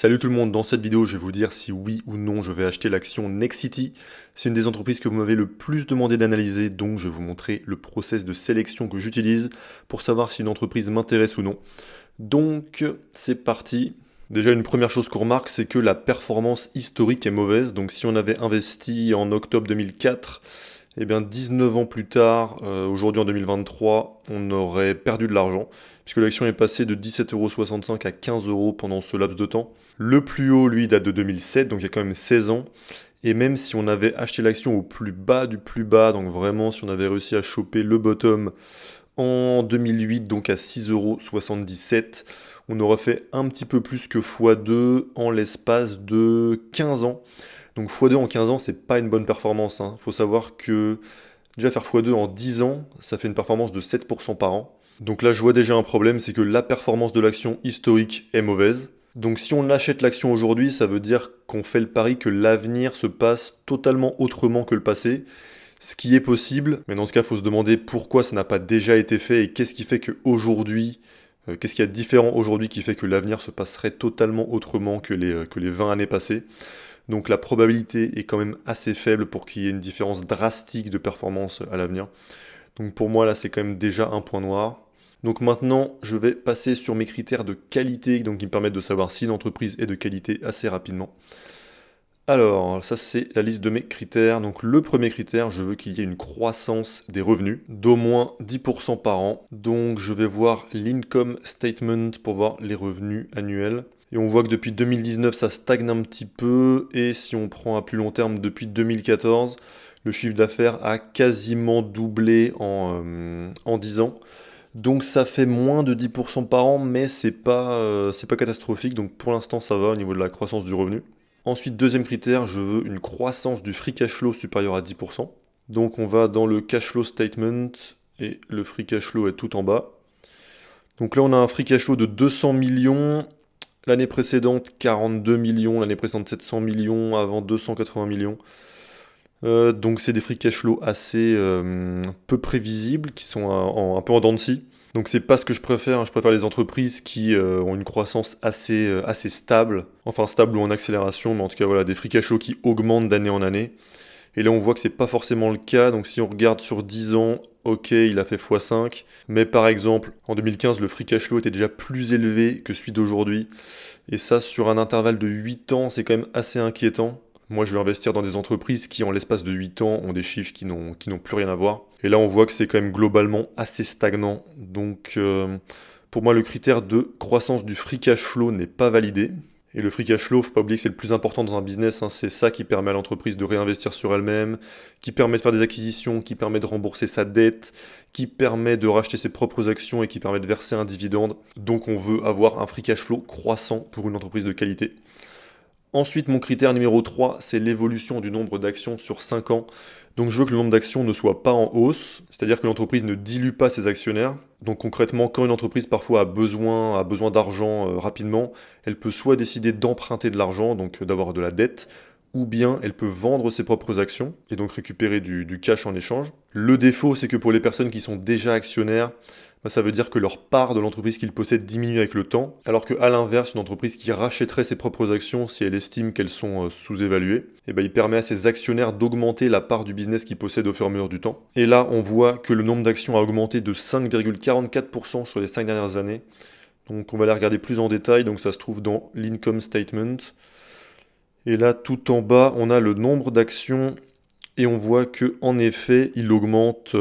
Salut tout le monde, dans cette vidéo je vais vous dire si oui ou non je vais acheter l'action Nexity. C'est une des entreprises que vous m'avez le plus demandé d'analyser, donc je vais vous montrer le process de sélection que j'utilise pour savoir si une entreprise m'intéresse ou non. Donc c'est parti. Déjà une première chose qu'on remarque, c'est que la performance historique est mauvaise. Donc si on avait investi en octobre 2004, eh bien 19 ans plus tard, aujourd'hui en 2023, on aurait perdu de l'argent, puisque l'action est passée de 17,65 € à 15 € pendant ce laps de temps. Le plus haut, lui, date de 2007, donc il y a quand même 16 ans. Et même si on avait acheté l'action au plus bas du plus bas, donc vraiment si on avait réussi à choper le bottom en 2008, donc à 6,77 €, on aurait fait un petit peu plus que x2 en l'espace de 15 ans. Donc x2 en 15 ans, c'est pas une bonne performance. Il faut savoir que déjà faire x2 en 10 ans, ça fait une performance de 7% par an. Donc là, je vois déjà un problème, c'est que la performance de l'action historique est mauvaise. Donc si on achète l'action aujourd'hui, ça veut dire qu'on fait le pari que l'avenir se passe totalement autrement que le passé, ce qui est possible. Mais dans ce cas, il faut se demander pourquoi ça n'a pas déjà été fait et qu'est-ce qui fait qu'aujourd'hui, qu'est-ce qu'il y a de différent aujourd'hui qui fait que l'avenir se passerait totalement autrement que les 20 années passées. Donc la probabilité est quand même assez faible pour qu'il y ait une différence drastique de performance à l'avenir. Donc pour moi là c'est quand même déjà un point noir. Donc maintenant je vais passer sur mes critères de qualité, donc qui me permettent de savoir si une entreprise est de qualité assez rapidement. Alors ça c'est la liste de mes critères. Donc le premier critère, je veux qu'il y ait une croissance des revenus d'au moins 10% par an. Donc je vais voir l'income statement pour voir les revenus annuels. Et on voit que depuis 2019, ça stagne un petit peu. Et si on prend à plus long terme, depuis 2014, le chiffre d'affaires a quasiment doublé en 10 ans. Donc ça fait moins de 10% par an, mais c'est pas catastrophique. Donc pour l'instant, ça va au niveau de la croissance du revenu. Ensuite, deuxième critère, je veux une croissance du free cash flow supérieure à 10%. Donc on va dans le cash flow statement et le free cash flow est tout en bas. Donc là, on a un free cash flow de 200 millions. L'année précédente, 42 millions. L'année précédente, 700 millions. Avant, 280 millions. Donc c'est des free cash flow assez peu prévisibles, qui sont un peu en dents de scie. Donc c'est pas ce que je préfère. Je préfère les entreprises qui ont une croissance assez stable. Enfin stable ou en accélération, mais en tout cas voilà, des free cash flow qui augmentent d'année en année. Et là on voit que c'est pas forcément le cas. Donc si on regarde sur 10 ans, ok, il a fait x5. Mais par exemple, en 2015, le free cash flow était déjà plus élevé que celui d'aujourd'hui. Et ça, sur un intervalle de 8 ans, c'est quand même assez inquiétant. Moi, je vais investir dans des entreprises qui, en l'espace de 8 ans, ont des chiffres qui n'ont plus rien à voir. Et là, on voit que c'est quand même globalement assez stagnant. Donc, pour moi, le critère de croissance du free cash flow n'est pas validé. Et le free cash flow, faut pas oublier que c'est le plus important dans un business. C'est ça qui permet à l'entreprise de réinvestir sur elle-même, qui permet de faire des acquisitions, qui permet de rembourser sa dette, qui permet de racheter ses propres actions et qui permet de verser un dividende. Donc, on veut avoir un free cash flow croissant pour une entreprise de qualité. Ensuite, mon critère numéro 3, c'est l'évolution du nombre d'actions sur 5 ans. Donc je veux que le nombre d'actions ne soit pas en hausse, c'est-à-dire que l'entreprise ne dilue pas ses actionnaires. Donc concrètement, quand une entreprise parfois a besoin d'argent rapidement, elle peut soit décider d'emprunter de l'argent, donc d'avoir de la dette, ou bien elle peut vendre ses propres actions et donc récupérer du cash en échange. Le défaut, c'est que pour les personnes qui sont déjà actionnaires, ça veut dire que leur part de l'entreprise qu'ils possèdent diminue avec le temps, alors qu'à l'inverse, une entreprise qui rachèterait ses propres actions si elle estime qu'elles sont sous-évaluées, il permet à ses actionnaires d'augmenter la part du business qu'ils possèdent au fur et à mesure du temps. Et là, on voit que le nombre d'actions a augmenté de 5,44% sur les 5 dernières années. Donc on va les regarder plus en détail, donc ça se trouve dans l'income statement. Et là, tout en bas, on a le nombre d'actions et on voit que en effet, il augmente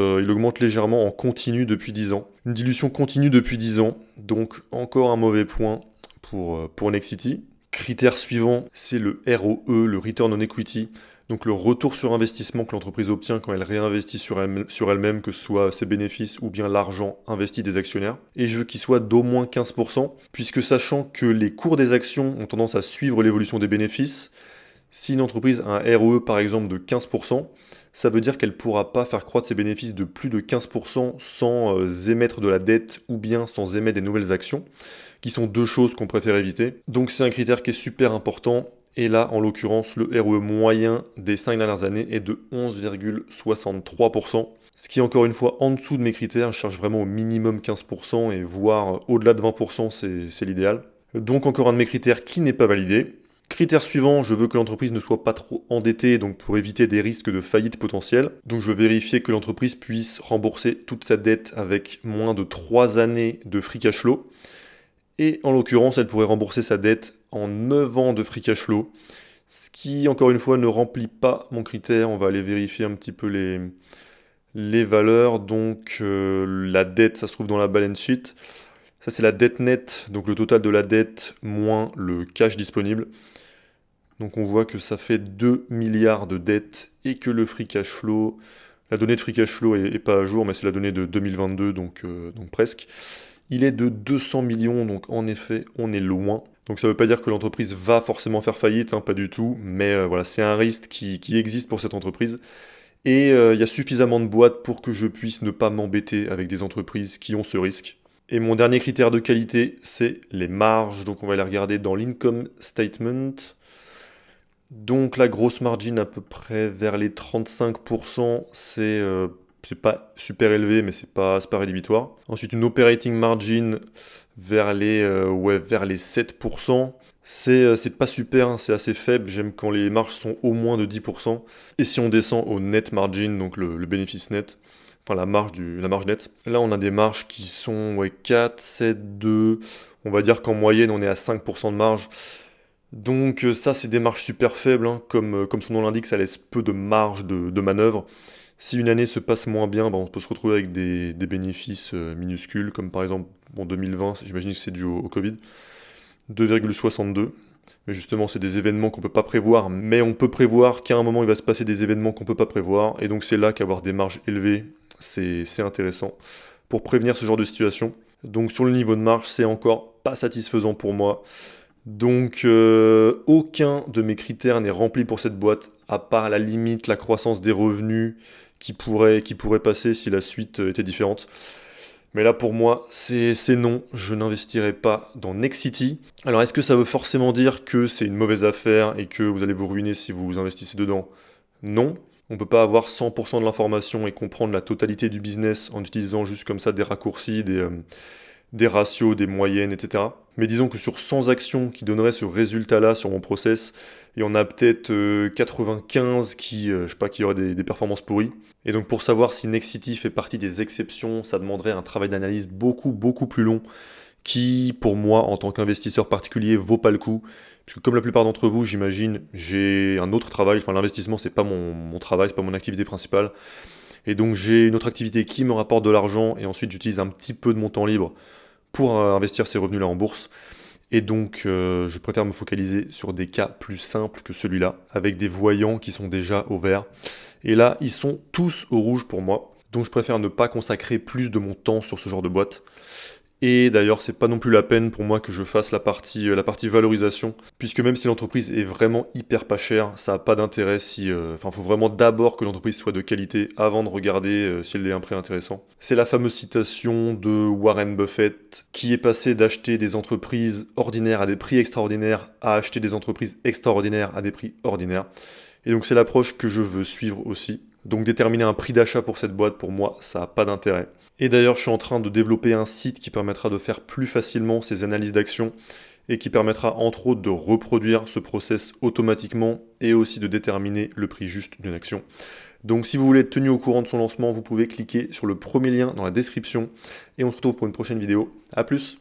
légèrement en continu depuis 10 ans. Une dilution continue depuis 10 ans, donc encore un mauvais point pour Nexity. Critère suivant, c'est le ROE, le Return on Equity, donc le retour sur investissement que l'entreprise obtient quand elle réinvestit sur elle-même, que ce soit ses bénéfices ou bien l'argent investi des actionnaires. Et je veux qu'il soit d'au moins 15%, puisque sachant que les cours des actions ont tendance à suivre l'évolution des bénéfices, si une entreprise a un ROE par exemple de 15%, ça veut dire qu'elle ne pourra pas faire croître ses bénéfices de plus de 15% sans émettre de la dette ou bien sans émettre des nouvelles actions, qui sont deux choses qu'on préfère éviter. Donc c'est un critère qui est super important. Et là, en l'occurrence, le ROE moyen des 5 dernières années est de 11,63%. Ce qui est encore une fois en dessous de mes critères. Je cherche vraiment au minimum 15% et voire au-delà de 20%, c'est l'idéal. Donc encore un de mes critères qui n'est pas validé. Critère suivant, je veux que l'entreprise ne soit pas trop endettée, donc pour éviter des risques de faillite potentielle. Donc je veux vérifier que l'entreprise puisse rembourser toute sa dette avec moins de 3 années de free cash flow. Et en l'occurrence, elle pourrait rembourser sa dette en 9 ans de free cash flow. Ce qui, encore une fois, ne remplit pas mon critère. On va aller vérifier un petit peu les valeurs. Donc la dette, ça se trouve dans la balance sheet. Ça, c'est la dette nette, donc le total de la dette moins le cash disponible. Donc on voit que ça fait 2 milliards de dettes et que le free cash flow, la donnée de free cash flow est pas à jour, mais c'est la donnée de 2022, donc presque. Il est de 200 millions, donc en effet, on est loin. Donc ça ne veut pas dire que l'entreprise va forcément faire faillite, hein, pas du tout, mais voilà, c'est un risque qui existe pour cette entreprise. Et il y a suffisamment de boîtes pour que je puisse ne pas m'embêter avec des entreprises qui ont ce risque. Et mon dernier critère de qualité, c'est les marges. Donc on va les regarder dans l'income statement. Donc la grosse margin à peu près vers les 35%, c'est pas super élevé, mais c'est pas rédhibitoire. Ensuite une operating margin vers les 7%. C'est pas super, hein, c'est assez faible. J'aime quand les marges sont au moins de 10%. Et si on descend au net margin, donc le bénéfice net, enfin la marge nette. Là, on a des marges qui sont 4, 7, 2. On va dire qu'en moyenne, on est à 5% de marge. Donc ça, c'est des marges super faibles, hein. Comme son nom l'indique, ça laisse peu de marge de manœuvre. Si une année se passe moins bien, on peut se retrouver avec des bénéfices minuscules, comme par exemple en 2020, j'imagine que c'est dû au Covid, 2,62. Mais justement, c'est des événements qu'on ne peut pas prévoir, mais on peut prévoir qu'à un moment, il va se passer des événements qu'on ne peut pas prévoir, et donc c'est là qu'avoir des marges élevées, c'est intéressant pour prévenir ce genre de situation. Donc sur le niveau de marge, c'est encore pas satisfaisant pour moi. Donc aucun de mes critères n'est rempli pour cette boîte, à part à la limite la croissance des revenus qui pourrait passer si la suite était différente. Mais là pour moi, c'est non, je n'investirai pas dans Nexity. Alors est-ce que ça veut forcément dire que c'est une mauvaise affaire et que vous allez vous ruiner si vous investissez dedans? Non. On ne peut pas avoir 100% de l'information et comprendre la totalité du business en utilisant juste comme ça des raccourcis, des ratios, des moyennes, etc. Mais disons que sur 100 actions qui donneraient ce résultat-là sur mon process, il y en a peut-être 95 qui auraient des performances pourries. Et donc pour savoir si Nexity fait partie des exceptions, ça demanderait un travail d'analyse beaucoup, beaucoup plus long qui, pour moi, en tant qu'investisseur particulier, vaut pas le coup. Parce que comme la plupart d'entre vous, j'imagine, j'ai un autre travail. Enfin, l'investissement, c'est pas mon travail, c'est pas mon activité principale. Et donc j'ai une autre activité qui me rapporte de l'argent et ensuite j'utilise un petit peu de mon temps libre pour investir ces revenus-là en bourse. Et donc je préfère me focaliser sur des cas plus simples que celui-là, avec des voyants qui sont déjà au vert. Et là, ils sont tous au rouge pour moi. Donc je préfère ne pas consacrer plus de mon temps sur ce genre de boîte. Et d'ailleurs, c'est pas non plus la peine pour moi que je fasse la partie valorisation, puisque même si l'entreprise est vraiment hyper pas chère, ça n'a pas d'intérêt si... faut vraiment d'abord que l'entreprise soit de qualité avant de regarder si elle est un prix intéressant. C'est la fameuse citation de Warren Buffett, qui est passé d'acheter des entreprises ordinaires à des prix extraordinaires à acheter des entreprises extraordinaires à des prix ordinaires. Et donc c'est l'approche que je veux suivre aussi. Donc déterminer un prix d'achat pour cette boîte, pour moi, ça n'a pas d'intérêt. Et d'ailleurs, je suis en train de développer un site qui permettra de faire plus facilement ces analyses d'action et qui permettra entre autres de reproduire ce process automatiquement et aussi de déterminer le prix juste d'une action. Donc si vous voulez être tenu au courant de son lancement, vous pouvez cliquer sur le premier lien dans la description et on se retrouve pour une prochaine vidéo. A plus!